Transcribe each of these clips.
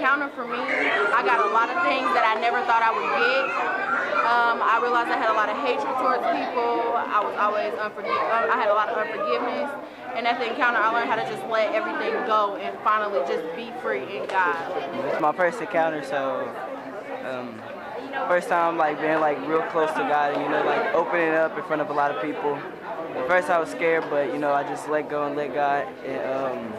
encounter for me, I got a lot of things that I never thought I would get. I realized I had a lot of hatred towards people. I was always I had a lot of unforgiveness. And at the encounter, I learned how to just let everything go and finally just be free in God. It's my first encounter, so first time like being like real close to God and like opening up in front of a lot of people. At first I was scared, but I just let go and let God. And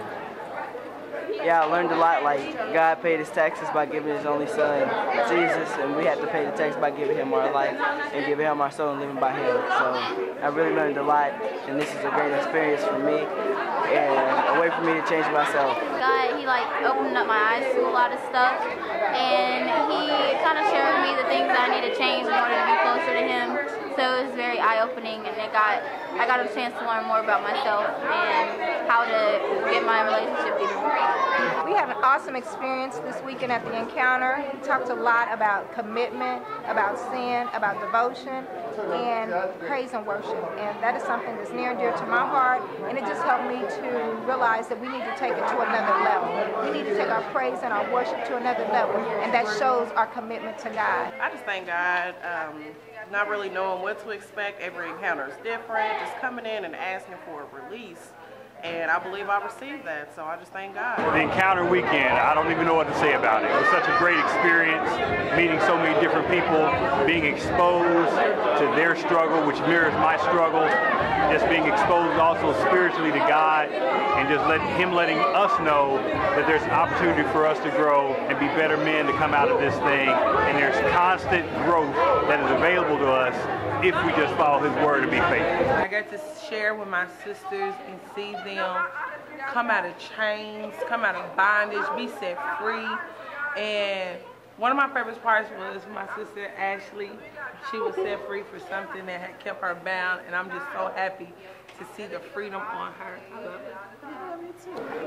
yeah, I learned a lot. Like God paid His taxes by giving His only Son, Jesus, and we have to pay the tax by giving Him our life and giving Him our soul and living by Him. So I really learned a lot, and this is a great experience for me and a way for me to change myself. God, He like opened up my eyes to a lot of stuff, and He kind of showed me the things that I need to change in order to be closer to Him. So it was very eye-opening, and I got a chance to learn more about myself and how to get my relationship deeper with God. We had an awesome experience this weekend at the encounter. We talked a lot about commitment, about sin, about devotion, and praise and worship. And that is something that's near and dear to my heart, and it just helped me to realize that we need to take it to another level. We need to take our praise and our worship to another level, and that shows our commitment to God. I just thank God. Not really knowing what to expect. Every encounter is different. Just coming in and asking for a release. And I believe I received that, so I just thank God. The encounter weekend, I don't even know what to say about it. It was such a great experience, meeting so many different people, being exposed to their struggle, which mirrors my struggle, just being exposed also spiritually to God, and just letting us know that there's an opportunity for us to grow and be better men to come out of this thing, and there's constant growth that is available to us if we just follow His word and be faithful. I got to share with my sisters and see them come out of chains, come out of bondage, be set free. And one of my favorite parts was my sister Ashley. She was set free for something that had kept her bound, and I'm just so happy to see the freedom on her. I love it.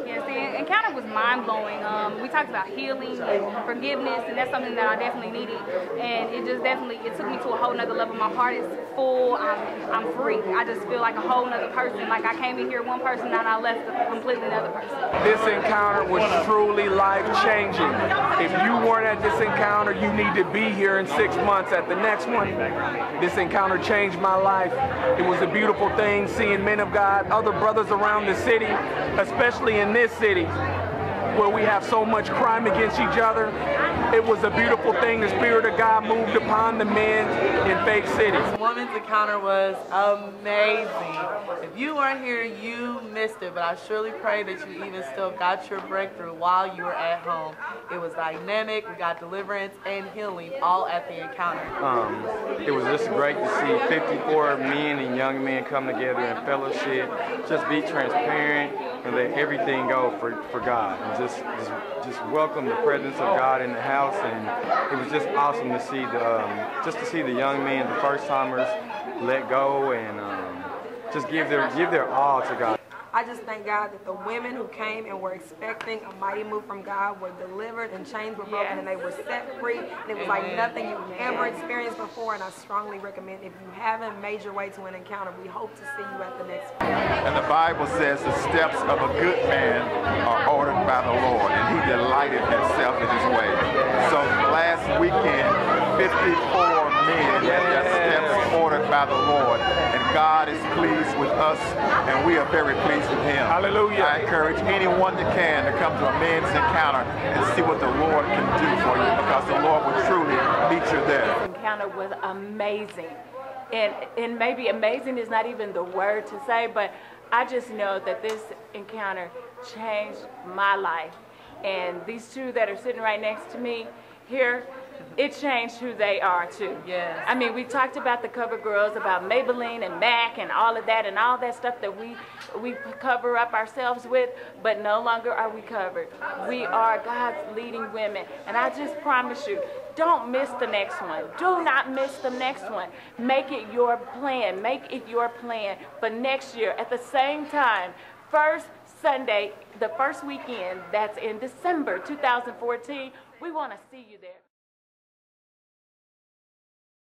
Yes, the encounter was mind-blowing. We talked about healing and forgiveness, and that's something that I definitely needed. And it took me to a whole nother level. My heart is full. I'm free. I just feel like a whole nother person. Like I came in here one person and I left a completely another person. This encounter was truly life-changing. If you weren't at this encounter, you need to be here in 6 months at the next one. This encounter changed my life. It was a beautiful thing seeing men of God, other brothers around the city, especially in this city where we have so much crime against each other. It was a beautiful thing. The Spirit of God moved upon the men in Faith City. This women's encounter was amazing. If you weren't here, you missed it, but I surely pray that you even still got your breakthrough while you were at home. It was dynamic. We got deliverance and healing all at the encounter. It was just great to see 54 men and young men come together in fellowship, just be transparent and let everything go for God. And just welcome the presence of God in the house, and it was just awesome to see the young men, the first timers, let go and just give their all to God. I just thank God that the women who came and were expecting a mighty move from God were delivered and chains were broken and they were set free. And it was like nothing you've ever experienced before. And I strongly recommend, if you haven't made your way to an encounter, we hope to see you at the next one. And the Bible says the steps of a good man are ordered by the Lord, and He delighted Himself in His way. So last weekend, 54 men had their steps ordered by the Lord, and God is pleased with us, and we are very pleased with Him. Hallelujah. I encourage anyone that can to come to a men's encounter and see what the Lord can do for you, because the Lord will truly meet you there. This encounter was amazing. And maybe amazing is not even the word to say, but I just know that this encounter changed my life. And these two that are sitting right next to me here, it changed who they are too. Yes. I mean, we talked about the cover girls, about Maybelline and MAC and all of that stuff that we cover up ourselves with, but no longer are we covered. We are God's leading women. And I just promise you, don't miss the next one. Do not miss the next one. Make it your plan. Make it your plan for next year at the same time. First Sunday, the first weekend, that's in December 2014. We want to see you there.